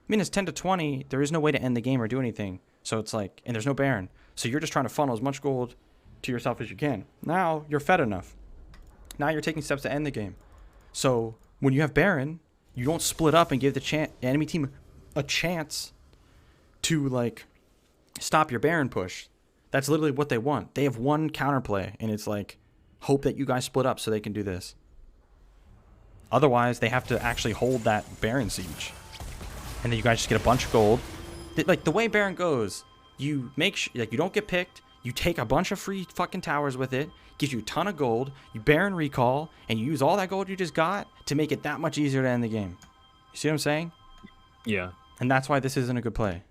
Minutes 10 to 20, there is no way to end the game or do anything. So it's like, and there's no Baron. So you're just trying to funnel as much gold to yourself as you can. Now you're fed enough. Now you're taking steps to end the game. So when you have Baron, you don't split up and give the enemy team a chance to like stop your Baron push. That's literally what they want. They have one counterplay, and it's like hope that you guys split up so they can do this. Otherwise, they have to actually hold that Baron siege, and then you guys just get a bunch of gold. Like the way Baron goes, you make sure like you don't get picked. You take a bunch of free fucking towers with it, gives you a ton of gold, you Baron recall, and you use all that gold you just got to make it that much easier to end the game. You see what I'm saying? Yeah. And that's why this isn't a good play.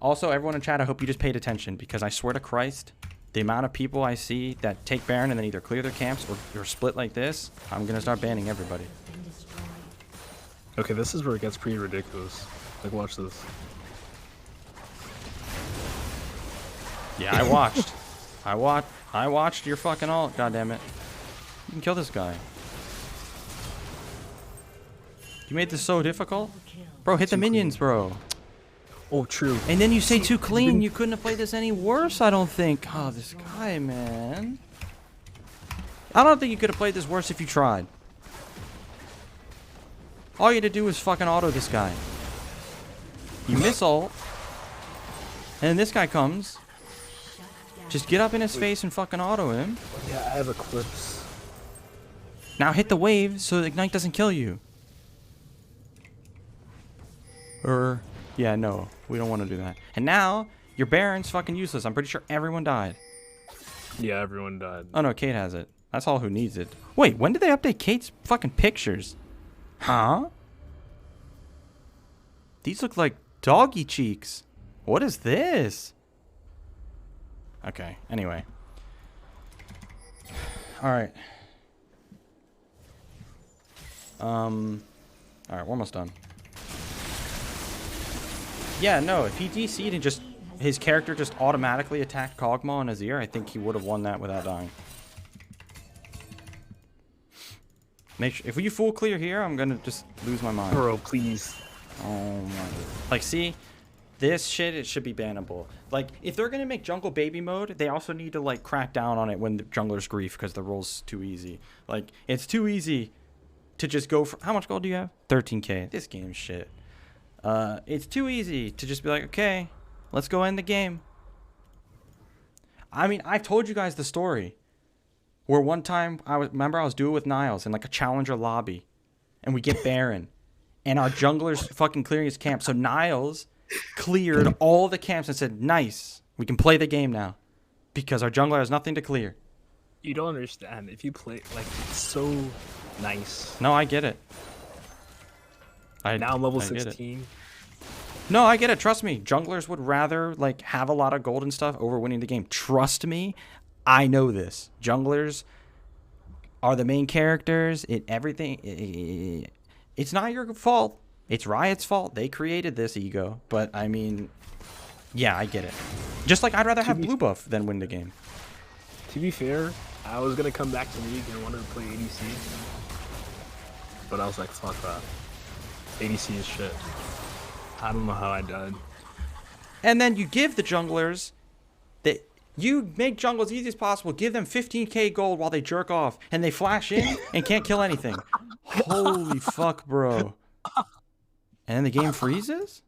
Also, everyone in chat, I hope you just paid attention, because I swear to Christ, the amount of people I see that take Baron and then either clear their camps or split like this, I'm going to start banning everybody. Okay, this is where it gets pretty ridiculous. Like, watch this. Yeah, I watched your fucking ult, goddammit. You can kill this guy. You made this so difficult? Bro, hit the minions, bro. Oh, true. And then you say too clean. You couldn't have played this any worse, I don't think. Oh, this guy, man. I don't think you could have played this worse if you tried. All you had to do was fucking auto this guy. You miss ult. And then this guy comes. Just get up in his face and fucking auto him. Yeah, I have Eclipse. Now hit the wave so the Ignite doesn't kill you. Yeah, no. We don't want to do that. And now, your Baron's fucking useless. I'm pretty sure everyone died. Yeah, everyone died. Oh no, Kate has it. That's all who needs it. Wait, when did they update Kate's fucking pictures? Huh? These look like doggy cheeks. What is this? Okay, anyway. Alright. Alright, we're almost done. Yeah, no, if he DC'd and just his character just automatically attacked Kog'Maw and Azir, I think he would have won that without dying. Make sure, if you full clear here, I'm gonna just lose my mind. Bro, please. Oh my. Like, see, this shit, it should be bannable. Like, if they're gonna make jungle baby mode, they also need to like crack down on it when the jungler's grief, because the role's too easy. Like, it's too easy to just go for, how much gold do you have? 13k. This game's shit. It's too easy to just be like, okay, let's go end the game. I mean, I've told you guys the story where one time I was doing it with Niles in like a challenger lobby, and we get Baron, and our jungler's fucking clearing his camp. So Niles cleared all the camps and said, "Nice, we can play the game now," because our jungler has nothing to clear. You don't understand. If you play, like, it's so nice. No, I get it. Now I'm level 16. No, I get it. Trust me. Junglers would rather like have a lot of gold and stuff over winning the game. Trust me. I know this. Junglers are the main characters. It's not your fault. It's Riot's fault. They created this ego. But I mean, yeah, I get it. Just like I'd rather have blue buff than win the game. To be fair, I was gonna come back to League and wanted to play ADC. but I was like, fuck that. ADC is shit. I don't know how I died. And then you give the junglers that you make jungle as easy as possible. Give them 15k gold while they jerk off, and they flash in and can't kill anything. Holy fuck, bro! And then the game freezes.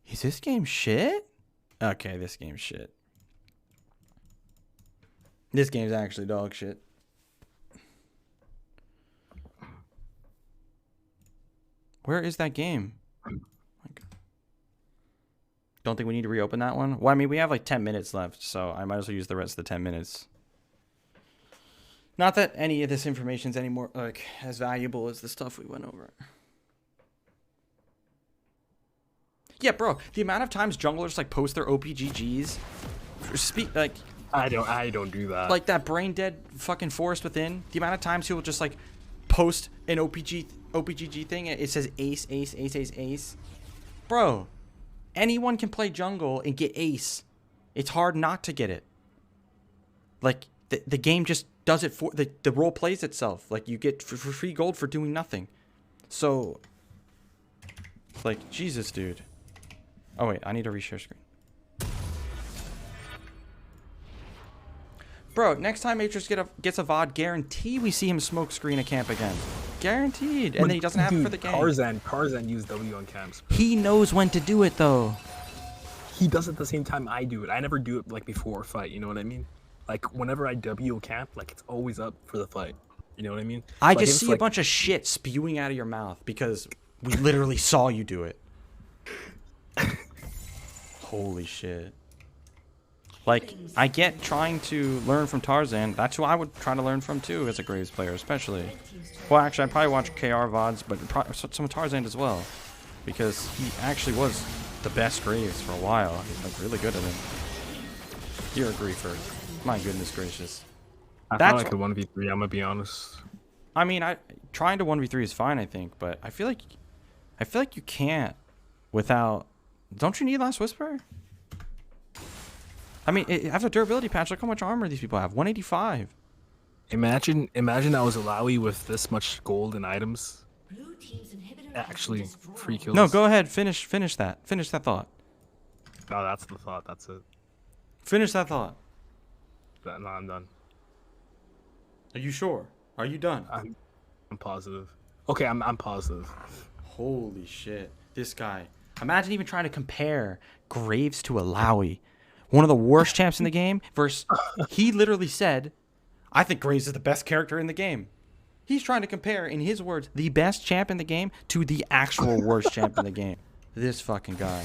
Is this game shit? Okay, this game's shit. This game's actually dog shit. Where is that game? Don't think we need to reopen that one. Well, I mean, we have like 10 minutes left, so I might as well use the rest of the 10 minutes. Not that any of this information is any more like as valuable as the stuff we went over. Yeah, bro, the amount of times junglers like post their OPGGs, like I don't do that. Like that brain dead fucking forest within. The amount of times he will just like post an OPGG thing. It says ace, ace, ace, ace, ace. Bro, anyone can play jungle and get ace. It's hard not to get it. Like the game just does it for the role plays itself. Like you get for free gold for doing nothing. So, like Jesus, dude. Oh wait, I need to reshare screen. Bro, next time Matrix gets a VOD, guarantee we see him smoke screen a camp again. Guaranteed. And then he doesn't have it for the game. Tarzan used W on camps. He knows when to do it, though. He does it the same time I do it. I never do it, like, before a fight, you know what I mean? Like, whenever I W camp, like, it's always up for the fight. You know what I mean? I like, just see a bunch of shit spewing out of your mouth because we literally saw you do it. Holy shit. Like, I get trying to learn from Tarzan. That's who I would try to learn from, too, as a Graves player, especially. Well, actually, I'd probably watch KR VODs, but some of Tarzan as well. Because he actually was the best Graves for a while. He's, like, really good at it. You're a griefer. My goodness gracious. I feel like a 1v3, I'm gonna be honest. I mean, trying to 1v3 is fine, I think, but I feel like you can't without... Don't you need Last Whisper? I mean, after durability patch, look how much armor these people have. 185. Imagine that was Alawi with this much gold and items. Actually, free kills. No, go ahead. Finish that. Finish that thought. No, that's the thought. That's it. Finish that thought. No, I'm done. Are you sure? Are you done? I'm positive. Okay, I'm positive. Holy shit. This guy. Imagine even trying to compare Graves to Alawi. One of the worst champs in the game versus he literally said, I think Graves is the best character in the game. He's trying to compare, in his words, the best champ in the game to the actual worst champ in the game. This fucking guy.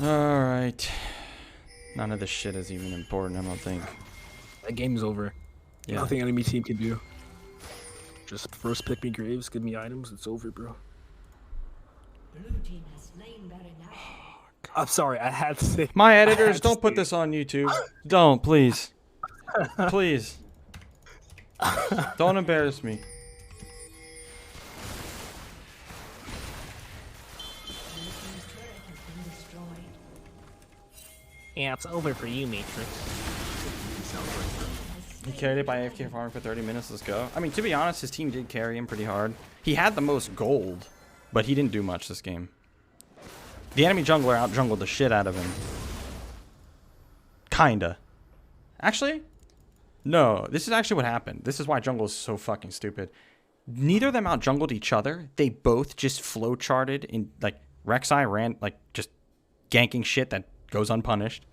Alright. None of this shit is even important, I don't think. That game's over. Yeah. Nothing enemy team can do. Just first pick me Graves, give me items, it's over, bro. Blue team has slain Baron. I'm sorry, I had to say. My editors, don't put this on YouTube. Don't, please. Please. Don't embarrass me. Yeah, it's over for you, Matrix. He carried it by AFK farming for 30 minutes. Let's go. I mean, to be honest, his team did carry him pretty hard. He had the most gold, but he didn't do much this game. The enemy jungler out-jungled the shit out of him. Kinda. Actually, no. This is actually what happened. This is why jungle is so fucking stupid. Neither of them out-jungled each other. They both just flow-charted in, like, Rek'Sai ran, like, just ganking shit that goes unpunished.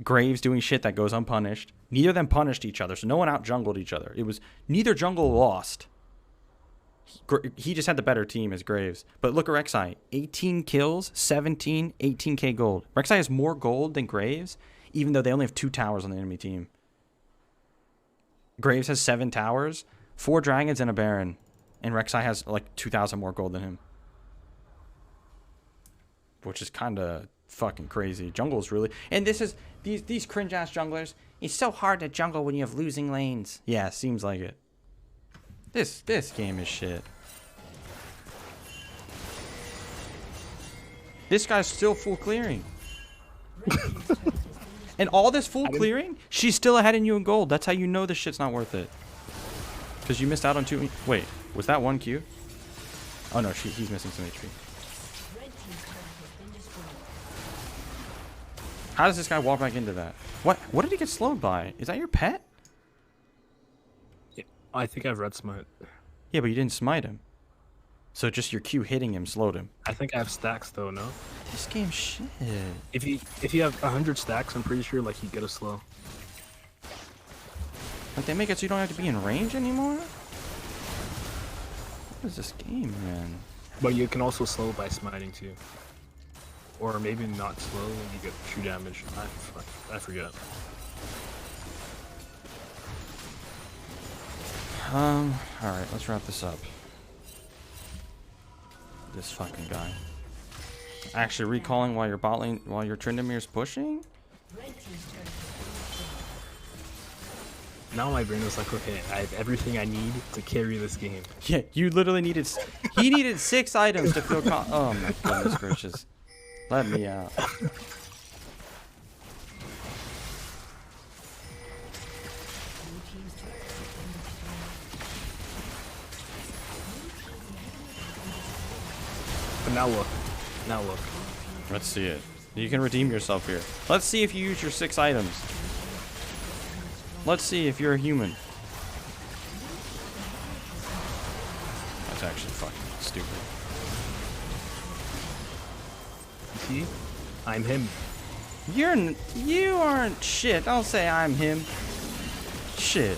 Graves doing shit that goes unpunished. Neither of them punished each other, so no one out-jungled each other. It was neither jungle lost. He just had the better team as Graves. But look at Rek'Sai. 18 kills, 17, 18k gold. Rek'Sai has more gold than Graves, even though they only have 2 towers on the enemy team. Graves has 7 towers, 4 dragons, and a baron. And Rek'Sai has like 2,000 more gold than him. Which is kind of fucking crazy. Jungle's really... And this is... These cringe-ass junglers... It's so hard to jungle when you have losing lanes. Yeah, seems like it. This game is shit. This guy's still full clearing. And all this full didn't- clearing, she's still ahead in you in gold. That's how you know this shit's not worth it. Because you missed out on 2. Wait, was that 1 Q? Oh no, he's missing some HP. Red team's turret has been destroyed. How does this guy walk back into that? What did he get slowed by? Is that your pet? Yeah, I think I've red smite. Yeah, but you didn't smite him. So just your Q hitting him slowed him. I think I have stacks though. No. This game shit. If you have 100 stacks, I'm pretty sure like you get a slow. Like they make it so you don't have to be in range anymore? What is this game, man? But you can also slow by smiting too. Or maybe not slow and you get true damage. I forget. Alright, let's wrap this up. This fucking guy. Actually recalling while you're bottling while your Trindamir's pushing? Red team's turret has been destroyed. Now my brain is like, okay, I have everything I need to carry this game. Yeah, you literally needed he needed 6 items to feel oh my goodness gracious. Let me out. Blue team's turret has been destroyed. But now look. Now look. Let's see it. You can redeem yourself here. Let's see if you use your 6 items. Let's see if you're a human. That's actually fucking stupid. You see? I'm him. You aren't shit. Don't say I'm him. Shit.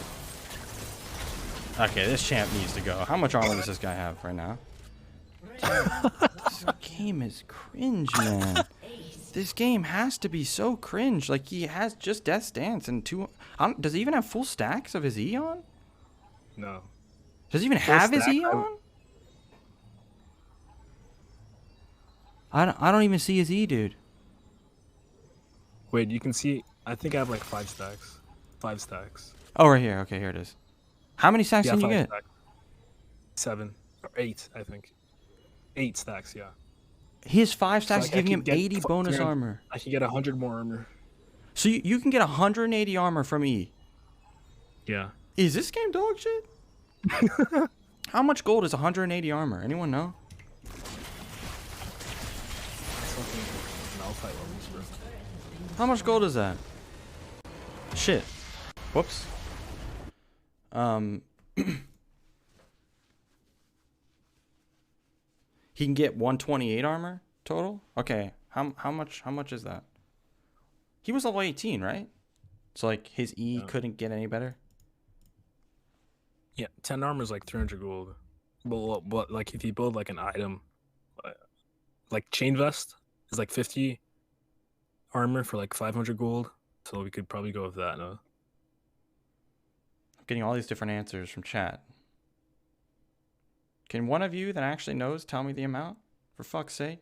Okay, this champ needs to go. How much armor does this guy have right now? This game is cringe, man. This game has to be so cringe. Like, he has just Death's Dance and 2... does he even have full stacks of his E on? No. Does he even Full have his stack, E on? I don't even see his E, dude. Wait, you can see. I think I have like 5 stacks. 5 stacks. Oh, right here. Okay, here it is. How many stacks can you 5 get? stacks. 7 or 8, I think. 8 stacks, yeah. His 5 stacks like, is I giving him could get 80 bonus fucking- armor. I can get 100 more armor. So you can get 180 armor from E. Yeah. Is this game dog shit? How much gold is 180 armor? Anyone know? It's fucking Malphite levels, bro. How much gold is that? Shit. Whoops. He can get 128 armor total? Okay. How much is that? He was level 18, right? So like his E couldn't get any better? Yeah, 10 armor is like 300 gold. But like if you build like an item, like chain vest is like 50 armor for like 500 gold. So we could probably go with that. No. I'm getting all these different answers from chat. Can one of you that actually knows tell me the amount? For fuck's sake.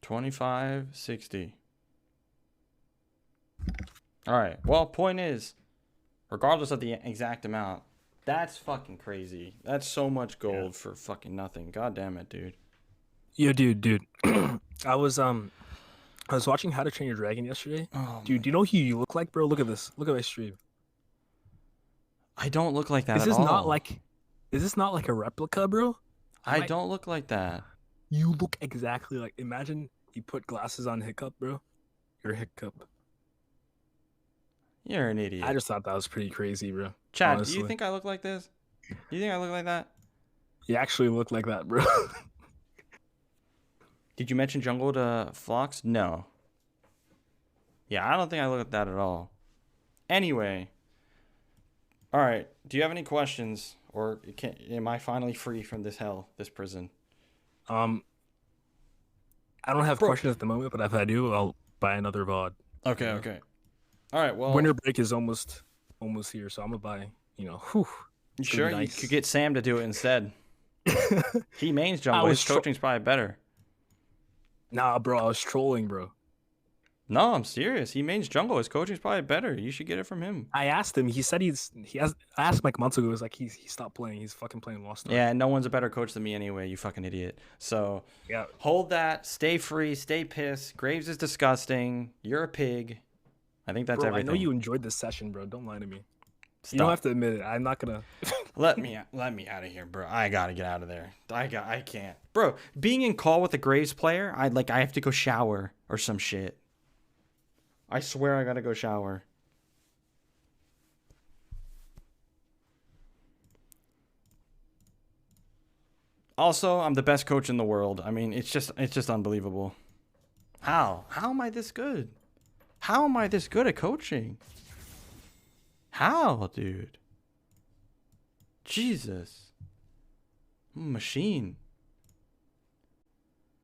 $25.60. All right. Well, point is, regardless of the exact amount, that's fucking crazy. That's so much gold for fucking nothing. God damn it, dude. Yeah, dude. I was watching How to Train Your Dragon yesterday. Oh, Dude, do you know who you look like, bro? Look at this. Look at my stream. I don't look like that Is at this all. is this not like a replica, bro? I don't look like that. You look exactly like. Imagine you put glasses on Hiccup, bro. You're Hiccup. You're an idiot. I just thought that was pretty crazy, bro. Chad, do honestly. you think I look like this? Do you think I look like that? You actually look like that, bro. Did you mention Jungle to Phlox? No. Yeah, I don't think I look like that at all. Anyway. All right. Do you have any questions? Or am I finally free from this hell, this prison? I don't have questions at the moment, but if I do, I'll buy another VOD. Okay, okay. All right, well. Winter break is almost here, so I'm gonna buy. Whew, You it's sure? gonna be nice. You could get Sam to do it instead. He mains jungle. was His coaching's probably better. Nah, bro, I was trolling, bro. No, I'm serious. He mains jungle. His coaching's probably better. You should get it from him. I asked him. He said I asked him like months ago. He was like he stopped playing. He's fucking playing Lost Ark. Yeah, no one's a better coach than me anyway, you fucking idiot. So Yeah. hold that. Stay free. Stay pissed. Graves is disgusting. You're a pig. I think that's Bro, everything. I know you enjoyed this session, bro. Don't lie to me. Stop. You don't have to admit it. I'm not gonna. Let me out of here, bro. I gotta get out of there. I can't, bro. Being in call with a Graves player, I have to go shower or some shit. I swear I gotta go shower. Also, I'm the best coach in the world. I mean, it's just unbelievable. How am I this good? How am I this good at coaching? How, dude? Jesus. I'm a machine.